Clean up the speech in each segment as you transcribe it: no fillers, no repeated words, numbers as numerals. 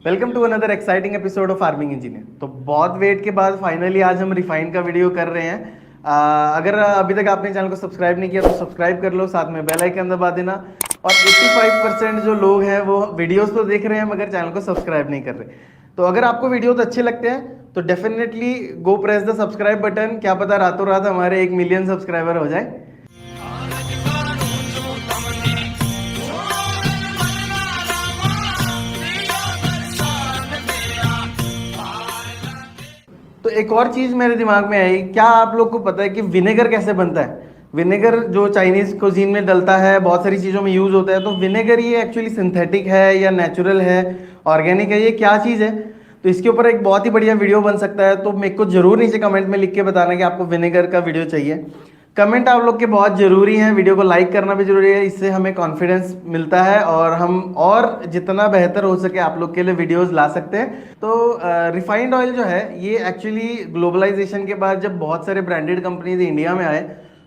Welcome to another exciting episode of farming engineer. तो बहुत wait के बाद फाइनली आज हम रिफाइंड का वीडियो कर रहे हैं। अगर अभी तक आपने चैनल को सब्सक्राइब नहीं किया तो सब्सक्राइब कर लो, साथ में बेल आइकन दबा देना। और 85% जो लोग हैं वो वीडियोस तो देख रहे हैं मगर चैनल को सब्सक्राइब नहीं कर रहे। तो अगर आपको वीडियोस अच्छे लगते हैं तो definitely go press the subscribe button. क्या पता रातों रात हमारे 1 मिलियन सब्सक्राइबर हो जाए। तो एक और चीज मेरे दिमाग में आई, क्या आप लोग को पता है कि विनेगर कैसे बनता है? विनेगर जो चाइनीज कुजीन में डलता है, बहुत सारी चीजों में यूज होता है। तो विनेगर ये एक्चुअली सिंथेटिक है या नेचुरल है, ऑर्गेनिक है, ये क्या चीज है? तो इसके ऊपर एक बहुत ही बढ़िया वीडियो बन सकता है। तो मेरे को जरूर नीचे कमेंट में लिख के बताना कि आपको विनेगर का वीडियो चाहिए। कमेंट आप लोग के बहुत जरूरी हैं, वीडियो को लाइक करना भी जरूरी है। इससे हमें कॉन्फिडेंस मिलता है और हम और जितना बेहतर हो सके आप लोग के लिए वीडियोस ला सकते हैं। तो रिफाइंड ऑयल जो है ये एक्चुअली ग्लोबलाइजेशन के बाद जब बहुत सारे ब्रांडेड कंपनीज इंडिया में आए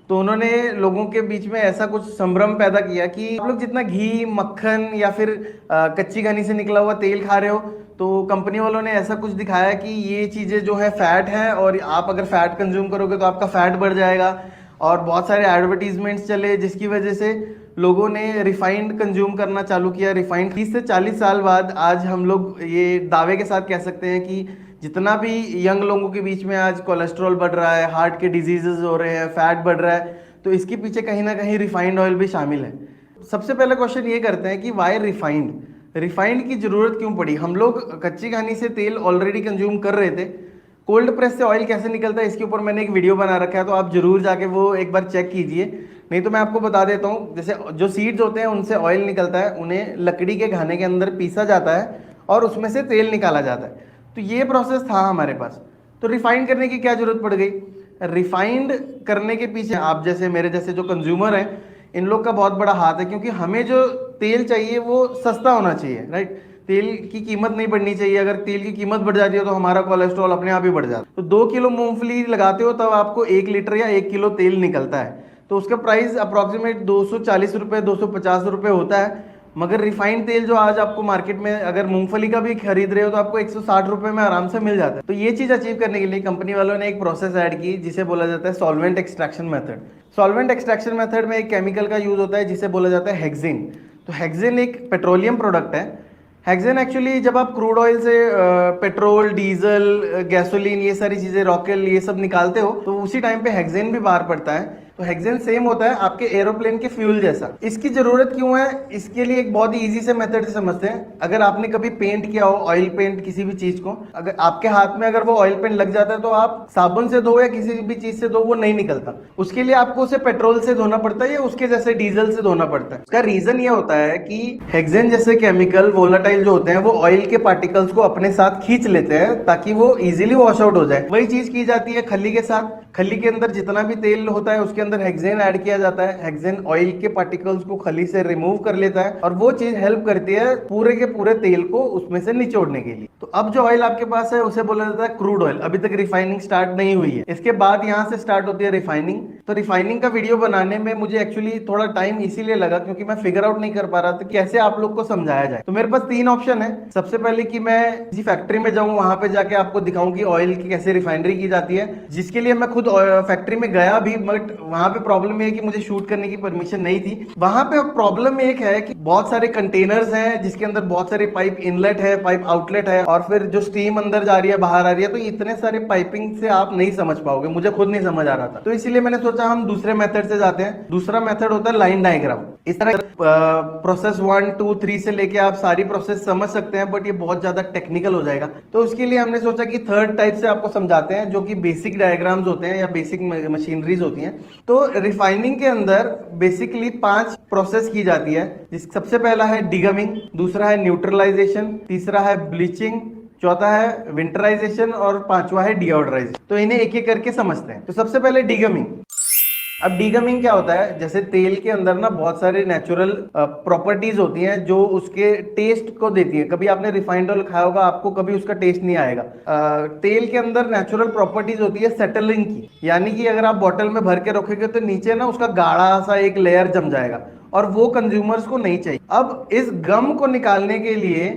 तो उन्होंने लोगों के बीच में ऐसा कुछ संभ्रम पैदा किया कि आप लोग जितना घी, मक्खन या फिर कच्ची घनी से निकला हुआ तेल खा रहे हो, तो कंपनी वालों ने ऐसा कुछ दिखाया कि ये चीज़ें जो है फैट है और आप अगर फैट कंज्यूम करोगे तो आपका फैट बढ़ जाएगा। और बहुत सारे एडवर्टीजमेंट्स चले जिसकी वजह से लोगों ने रिफाइंड कंज्यूम करना चालू किया। रिफाइंड 30 से 40 साल बाद आज हम लोग ये दावे के साथ कह सकते हैं कि जितना भी यंग लोगों के बीच में आज कोलेस्ट्रॉल बढ़ रहा है, हार्ट के डिजीजेज हो रहे हैं, फैट बढ़ रहा है, तो इसके पीछे कहीं ना कहीं रिफाइंड ऑयल भी शामिल है। सबसे पहले क्वेश्चन ये करते हैं कि वाई रिफाइंड? रिफाइंड की जरूरत क्यों पड़ी? हम लोग कच्ची घानी से तेल ऑलरेडी कंज्यूम कर रहे थे। कोल्ड प्रेस से ऑयल कैसे निकलता है इसके ऊपर मैंने एक वीडियो बना रखा है, तो आप जरूर जाके वो एक बार चेक कीजिए। नहीं तो मैं आपको बता देता हूँ, जैसे जो सीड्स होते हैं उनसे ऑयल निकलता है, उन्हें लकड़ी के घाने के अंदर पीसा जाता है और उसमें से तेल निकाला जाता है। तो ये प्रोसेस था हमारे पास। तो रिफाइंड करने की क्या जरूरत पड़ गई? रिफाइंड करने के पीछे आप जैसे मेरे जैसे जो कंज्यूमर हैं इन लोग का बहुत बड़ा हाथ है, क्योंकि हमें जो तेल चाहिए वो सस्ता होना चाहिए, राइट? तेल की कीमत नहीं बढ़नी चाहिए। अगर तेल की कीमत बढ़ जाती है तो हमारा कोलेस्ट्रॉल अपने आप ही बढ़ जाता है। तो 2 किलो मूंगफली लगाते हो तब आपको 1 लीटर या 1 किलो तेल निकलता है। तो उसका प्राइस अप्रोक्सीमेट 240 रुपये 250 रुपये होता है। मगर रिफाइंड तेल जो आज आपको मार्केट में अगर मूंगफली का भी खरीद रहे हो तो आपको 160 रुपये में आराम से मिल जाता है। तो ये चीज अचीव करने के लिए कंपनी वालों ने एक प्रोसेस ऐड की जिसे बोला जाता है solvent extraction method. Solvent extraction method में एक केमिकल का यूज होता है जिसे बोला जाता है हेक्सेन। तो हेक्सेन एक पेट्रोलियम प्रोडक्ट है। हेक्सेन एक्चुअली जब आप क्रूड ऑयल से पेट्रोल, डीजल, गैसोलीन, ये सारी चीजें, रॉकेल, ये सब निकालते हो तो उसी टाइम पे हेक्सेन भी बाहर पड़ता है। तो हेक्सेन सेम होता है आपके एरोप्लेन के फ्यूल जैसा। इसकी जरूरत क्यों है? इसके लिए एक बहुत ही इजी से मेथड से समझते हैं। अगर आपने कभी पेंट किया हो, ऑयल पेंट किसी भी चीज को, अगर आपके हाथ में अगर वो ऑयल पेंट लग जाता है तो आप साबुन से धो या किसी भी चीज से धो, वो नहीं निकलता। उसके लिए आपको उसे पेट्रोल से धोना पड़ता है या उसके जैसे डीजल से धोना पड़ता है। उसका रीजन ये होता है कि हेक्सेन जैसे केमिकल वोलाटाइल जो होते हैं वो ऑयल के पार्टिकल्स को अपने साथ खींच लेते हैं ताकि वो इजीली वॉश आउट हो जाए। वही चीज की जाती है खल्ली के साथ। खल्ली के अंदर जितना भी तेल होता है उसके अंदर हेक्सेन ऐड किया जाता है। हेक्सेन ऑयल के पार्टिकल्स को खली से रिमूव कर लेता है और वो चीज हेल्प करती है पूरे के पूरे तेल को उसमें से निचोड़ने के लिए। तो अब जो ऑयल आपके पास है उसे बोला जाता है क्रूड ऑयल। अभी तक रिफाइनिंग स्टार्ट नहीं हुई है, इसके बाद यहाँ से स्टार्ट होती है रिफाइनिंग। तो रिफाइनिंग का वीडियो बनाने में मुझे एक्चुअली थोड़ा टाइम इसीलिए लगा क्योंकि मैं फिगर आउट नहीं कर पा रहा था कैसे आप लोग को समझाया जाए। तो मेरे पास 3 ऑप्शन है। सबसे पहले कि मैं किसी फैक्ट्री में जाऊं, वहां पे जाके आपको दिखाऊं कि ऑयल की कैसे रिफाइनरी की जाती है, जिसके लिए मैं खुद फैक्ट्री में गया भी। बट वहां पे प्रॉब्लम है कि मुझे शूट करने की परमिशन नहीं थी। वहां पे प्रॉब्लम एक है कि बहुत सारे कंटेनर्स हैं जिसके अंदर बहुत सारे पाइप इनलेट है, पाइप आउटलेट है, और फिर जो स्टीम अंदर जा रही है, बाहर आ रही है। तो इतने सारे पाइपिंग से आप नहीं समझ पाओगे, मुझे खुद नहीं समझ आ रहा था। तो इसीलिए मैंने सोचा हम दूसरे मेथड से जाते हैं। दूसरा मेथड होता है लाइन डायग्राम। इस तरह प्रोसेस 1, 2, 3 से लेके आप सारी प्रोसेस समझ सकते हैं, बट ये बहुत ज्यादा टेक्निकल हो जाएगा। तो उसके लिए हमने सोचा कि थर्ड टाइप से आपको समझाते हैं, जो कि बेसिक डायग्राम्स होते हैं या बेसिक मशीनरीज होती हैं। तो रिफाइनिंग के अंदर बेसिकली 5 प्रोसेस की जाती है। जिस सबसे पहला है डिगमिंग, दूसरा है न्यूट्रलाइजेशन, तीसरा है ब्लीचिंग, चौथा है विंटराइजेशन और 5वां है डिओडराइजेशन। तो इन्हें एक एक करके समझते हैं। तो सबसे पहले डिगमिंग। अब डीगमिंग क्या होता है? जैसे तेल के अंदर ना बहुत सारे नेचुरल प्रॉपर्टीज होती हैं जो उसके टेस्ट को देती है। कभी आपने रिफाइंड ऑयल खाया होगा, आपको कभी उसका टेस्ट नहीं आएगा। तेल के अंदर नेचुरल प्रॉपर्टीज होती है सेटलिंग की, यानी कि अगर आप बॉटल में भर के रखोगे तो नीचे ना उसका गाढ़ा सा एक लेयर जम जाएगा और वो कंज्यूमर्स को नहीं चाहिए। अब इस गम को निकालने के लिए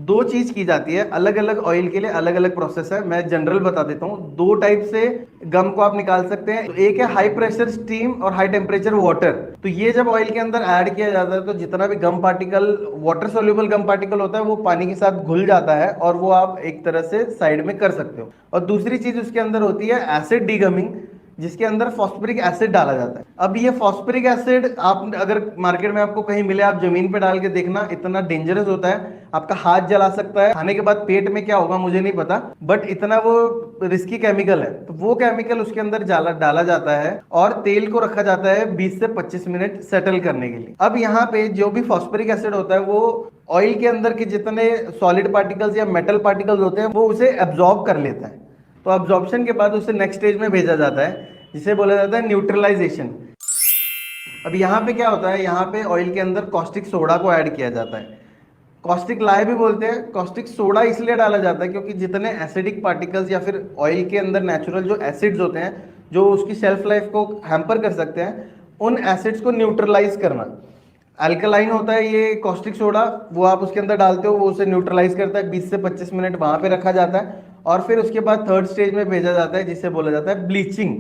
दो चीज की जाती है अलग अलग ऑयल के लिए, अलग अलग प्रोसेस है। मैं जनरल बता देता हूँ। दो टाइप से गम को आप निकाल सकते हैं। तो एक है हाई प्रेशर स्टीम और हाई टेम्परेचर वाटर। तो ये जब ऑयल के अंदर ऐड किया जाता है तो जितना भी गम पार्टिकल, वाटर सोल्यूबल गम पार्टिकल होता है, वो पानी के साथ घुल जाता है और वो आप एक तरह से साइड में कर सकते हो। और दूसरी चीज उसके अंदर होती है एसिड डीगमिंग, जिसके अंदर फॉस्फोरिक एसिड डाला जाता है। अब ये फॉस्फोरिक एसिड आप अगर मार्केट में आपको कहीं मिले, आप जमीन पे डाल के देखना, इतना डेंजरस होता है, आपका हाथ जला सकता है। खाने के बाद पेट में क्या होगा मुझे नहीं पता, बट इतना वो रिस्की केमिकल है। तो वो केमिकल उसके अंदर डाला जाता है और तेल को रखा जाता है 20 से 25 मिनट सेटल करने के लिए। अब यहाँ पे जो भी फॉस्फोरिक एसिड होता है वो ऑयल के अंदर के जितने सॉलिड पार्टिकल्स या मेटल पार्टिकल्स होते हैं वो उसे एब्जॉर्ब कर लेता है। तो अब्जॉर्प्शन के बाद उसे नेक्स्ट स्टेज में भेजा जाता है, जिसे बोला जाता है न्यूट्रलाइजेशन। अब यहाँ पे क्या होता है, यहाँ पे ऑयल के अंदर कॉस्टिक सोडा को ऐड किया जाता है। कॉस्टिक लाए भी बोलते हैं। कॉस्टिक सोडा इसलिए डाला जाता है क्योंकि जितने एसिडिक पार्टिकल्स या फिर ऑयल के अंदर नेचुरल जो एसिड्स होते हैं जो उसकी शेल्फ लाइफ को हैम्पर कर सकते हैं, उन एसिड्स को न्यूट्रलाइज करना। अल्कलाइन होता है ये कॉस्टिक सोडा, वो आप उसके अंदर डालते हो, वो उसे न्यूट्रलाइज करता है। 20 से 25 मिनट वहां पे रखा जाता है और फिर उसके बाद थर्ड स्टेज में भेजा जाता है, जिसे बोला जाता है ब्लीचिंग।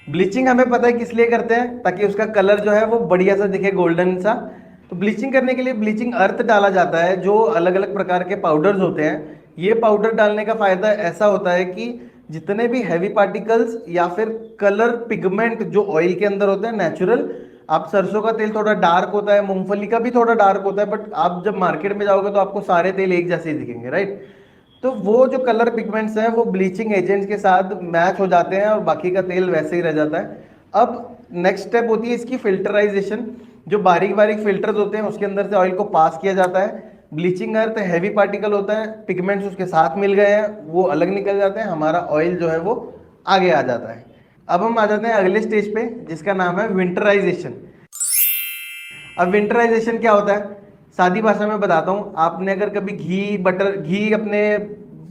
ब्लीचिंग हमें पता है किस लिए करते हैं, ताकि उसका कलर जो है वो बढ़िया सा दिखे, गोल्डन सा। तो ब्लीचिंग करने के लिए ब्लीचिंग अर्थ डाला जाता है, जो अलग अलग प्रकार के पाउडर्स होते हैं। ये पाउडर डालने का फायदा ऐसा होता है कि जितने भी हैवी पार्टिकल्स या फिर कलर पिगमेंट जो ऑयल के अंदर होते हैं नेचुरल, आप सरसों का तेल थोड़ा डार्क होता है, मूंगफली का भी थोड़ा डार्क होता है, बट आप जब मार्केट में जाओगे तो आपको सारे तेल एक जैसे ही दिखेंगे, राइट। तो वो जो कलर पिगमेंट्स हैं वो ब्लीचिंग एजेंट्स के साथ मैच हो जाते हैं और बाकी का तेल वैसे ही रह जाता है। अब नेक्स्ट स्टेप होती है इसकी फिल्टराइजेशन। जो बारीक बारीक फिल्टर्स होते हैं उसके अंदर से ऑयल को पास किया जाता है। ब्लीचिंग अर्थ हैवी पार्टिकल होता है, पिगमेंट्स उसके साथ मिल गए हैं, वो अलग निकल जाते हैं, हमारा ऑयल जो है वो आगे आ जाता है। अब हम आ जाते हैं अगले स्टेज पे, जिसका नाम है विंटराइजेशन। अब विंटराइजेशन क्या होता है, सादी भाषा में बताता हूँ। आपने अगर कभी घी अपने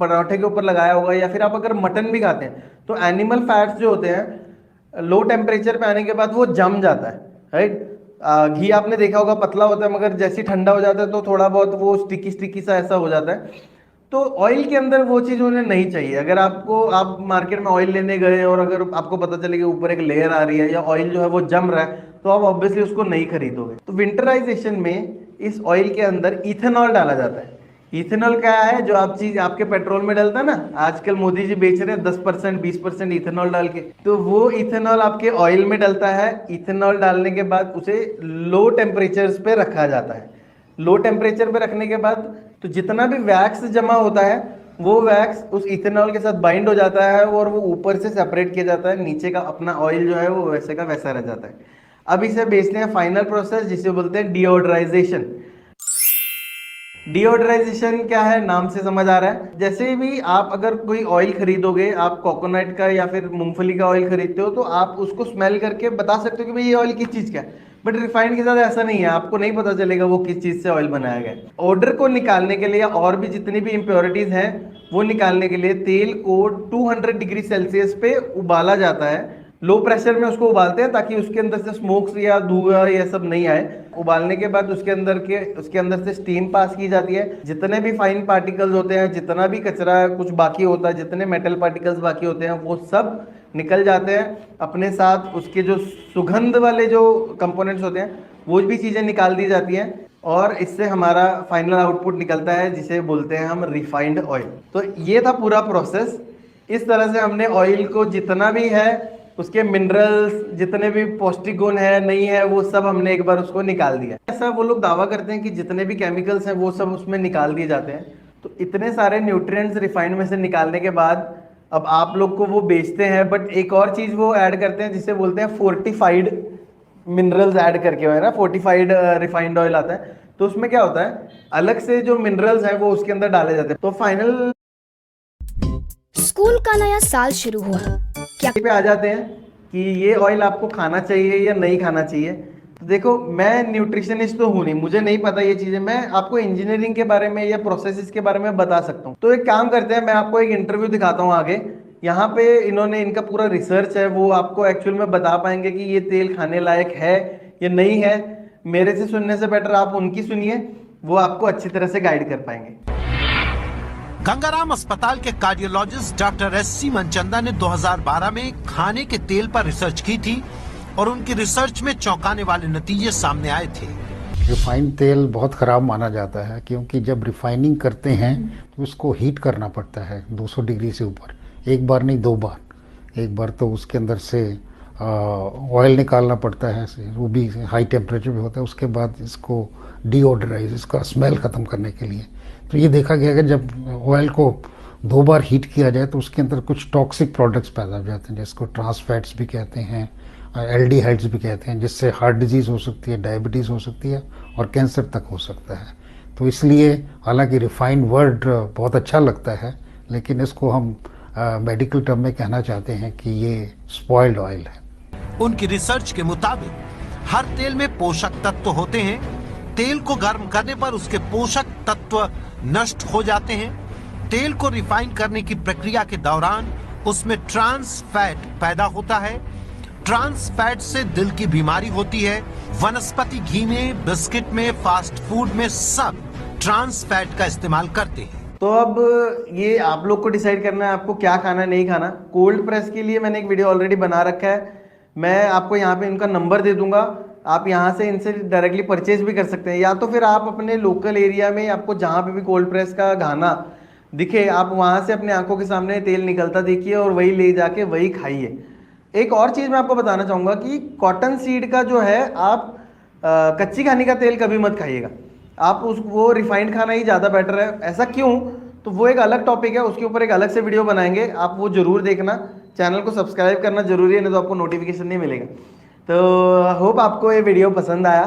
पराठे के ऊपर लगाया होगा, या फिर आप अगर मटन भी खाते हैं तो एनिमल फैट्स जो होते हैं लो टेम्परेचर पे आने के बाद वो जम जाता है, राइट। घी आपने देखा होगा पतला होता है, मगर जैसे ठंडा हो जाता है तो थोड़ा बहुत वो स्टिकी स्टिकी सा ऐसा हो जाता है। तो ऑयल के अंदर वो चीज़ उन्हें नहीं चाहिए। अगर आप मार्केट में ऑयल लेने गए और अगर आपको पता चले कि ऊपर एक लेयर आ रही है या ऑयल जो है वो जम रहा है, तो आप ऑब्वियसली उसको नहीं खरीदोगे। तो विंटराइजेशन में इस ऑयल के अंदर इथेनॉल डाला जाता है। इथेनॉल क्या है, जो आप चीज आपके पेट्रोल में डलता है ना, आजकल मोदी जी बेच रहे हैं 10% 20% इथेनॉल डाल के, तो वो इथेनॉल आपके ऑयल में डलता है। इथेनॉल डालने के बाद उसे लो टेम्परेचर्स पे रखा जाता है। लो टेम्परेचर पे रखने के बाद तो जितना भी वैक्स जमा होता है वो वैक्स उस इथेनॉल के साथ बाइंड हो जाता है और वो ऊपर से सेपरेट किया जाता है, नीचे का अपना ऑयल जो है वो वैसे का वैसा रह जाता है। अब इसे बेचते हैं फाइनल प्रोसेस, जिसे बोलते हैं डिओड्राइजेशन। डिओड्राइजेशन क्या है, नाम से समझ आ रहा है। जैसे भी आप अगर कोई ऑयल खरीदोगे, आप कोकोनट का या फिर मूंगफली का ऑयल खरीदते हो, तो आप उसको स्मेल करके बता सकते हो कि भाई ये ऑयल किस चीज़ का है। बट रिफाइंड के साथ ऐसा नहीं है, आपको नहीं पता चलेगा वो किस चीज़ से ऑयल बनाया गया है। ऑर्डर को निकालने के लिए और भी जितनी भी इम्प्योरिटीज़ हैं वो निकालने के लिए तेल को 200 डिग्री सेल्सियस पे उबाला जाता है। लो प्रेशर में उसको उबालते हैं ताकि उसके अंदर से स्मोक्स या धुआं ये सब नहीं आए। उबालने के बाद उसके अंदर से स्टीम पास की जाती है। जितने भी फाइन पार्टिकल्स होते हैं, जितना भी कचरा कुछ बाकी होता है, जितने मेटल पार्टिकल्स बाकी होते हैं, वो सब निकल जाते हैं। अपने साथ उसके जो सुगंध वाले जो कंपोनेंट्स होते हैं वो भी चीज़ें निकाल दी जाती हैं और इससे हमारा फाइनल आउटपुट निकलता है, जिसे बोलते हैं हम रिफाइंड ऑयल। तो ये था पूरा प्रोसेस। इस तरह से हमने ऑयल को जितना भी है, उसके मिनरल्स जितने भी पौष्टिक गुण है नहीं है, वो सब हमने एक बार उसको निकाल दिया। ऐसा वो लोग दावा करते हैं कि जितने भी केमिकल्स हैं वो सब उसमें निकाल दिए जाते हैं। तो इतने सारे न्यूट्रिएंट्स रिफाइंड में से निकालने के बाद अब आप लोग को वो बेचते हैं, बट एक और चीज़ वो ऐड करते हैं जिसे बोलते हैं फोर्टिफाइड मिनरल्स ऐड करके, है ना, फोर्टिफाइड रिफाइंड ऑयल आता है। तो उसमें क्या होता है, अलग से जो मिनरल्स हैं वो उसके अंदर डाले जाते हैं। तो फाइनल स्कूल का नया साल शुरू हुआ, क्या पे आ जाते हैं कि ये ऑयल आपको खाना चाहिए या नहीं खाना चाहिए। तो देखो, मैं न्यूट्रिशनिस्ट तो हूँ नहीं, मुझे नहीं पता ये चीज़ें। मैं आपको इंजीनियरिंग के बारे में या प्रोसेसेस के बारे में बता सकता हूँ। तो एक काम करते हैं, मैं आपको एक इंटरव्यू दिखाता हूँ आगे। यहाँ पे इन्होंने, इनका पूरा रिसर्च है, वो आपको एक्चुअल में बता पाएंगे कि ये तेल खाने लायक है या नहीं है। मेरे से सुनने से बेटर आप उनकी सुनिए। वो आपको अच्छी तरह से गाइड कर पाएंगे। गंगाराम अस्पताल के कार्डियोलॉजिस्ट डॉक्टर एस.सी. मनचंदा ने 2012 में खाने के तेल पर रिसर्च की थी और उनकी रिसर्च में चौंकाने वाले नतीजे सामने आए थे। रिफाइंड तेल बहुत ख़राब माना जाता है, क्योंकि जब रिफाइनिंग करते हैं तो उसको हीट करना पड़ता है 200 डिग्री से ऊपर, एक बार नहीं 2 बार। एक बार तो उसके अंदर से ऑयल निकालना पड़ता है, वो भी हाई टेम्परेचर पे होता है। उसके बाद इसको डीओडराइज, इसका स्मेल ख़त्म करने के लिए। तो ये देखा गया कि जब ऑयल को 2 बार हीट किया जाए तो उसके अंदर कुछ टॉक्सिक प्रोडक्ट्स पैदा हो जाते हैं, जिसको ट्रांस फैट्स भी कहते हैं, एल्डिहाइड्स भी कहते हैं, जिससे हार्ट डिजीज़ हो सकती है, डायबिटीज़ हो सकती है और कैंसर तक हो सकता है। तो इसलिए हालांकि रिफाइंड वर्ड बहुत अच्छा लगता है, लेकिन इसको हम मेडिकल टर्म में कहना चाहते हैं कि ये स्पॉइल्ड ऑयल है। उनकी रिसर्च के मुताबिक हर तेल में पोषक तत्व होते हैं। तेल को गर्म करने पर उसके पोषक तत्व नष्ट हो जाते हैं। तेल को रिफाइन करने की प्रक्रिया के दौरान उसमें ट्रांस फैट पैदा होता है। ट्रांस फैट से दिल की बीमारी होती है। वनस्पति घी में, बिस्किट में, फास्ट फूड में सब ट्रांस फैट का इस्तेमाल करते हैं। तो अब ये आप लोग को डिसाइड करना है आपको क्या खाना है, नहीं खाना। कोल्ड प्रेस के लिए मैंने एक वीडियो ऑलरेडी बना रखा है, मैं आपको यहाँ पे इनका नंबर दे दूंगा, आप यहाँ से इनसे डायरेक्टली परचेज भी कर सकते हैं। या तो फिर आप अपने लोकल एरिया में आपको जहाँ पे भी कोल्ड प्रेस का घाना दिखे, आप वहाँ से अपने आंखों के सामने तेल निकलता देखिए और वही ले जाके वही खाइए। एक और चीज़ मैं आपको बताना चाहूँगा कि कॉटन सीड का जो है, आप कच्ची घानी का तेल कभी मत खाइएगा, आप वो रिफाइंड खाना ही ज़्यादा बेटर है। ऐसा क्यों, तो वो एक अलग टॉपिक है, उसके ऊपर एक अलग से वीडियो बनाएंगे, आप वो ज़रूर देखना। चैनल को सब्सक्राइब करना जरूरी है, नहीं तो आपको नोटिफिकेशन नहीं मिलेगा। तो होप आपको ये वीडियो पसंद आया।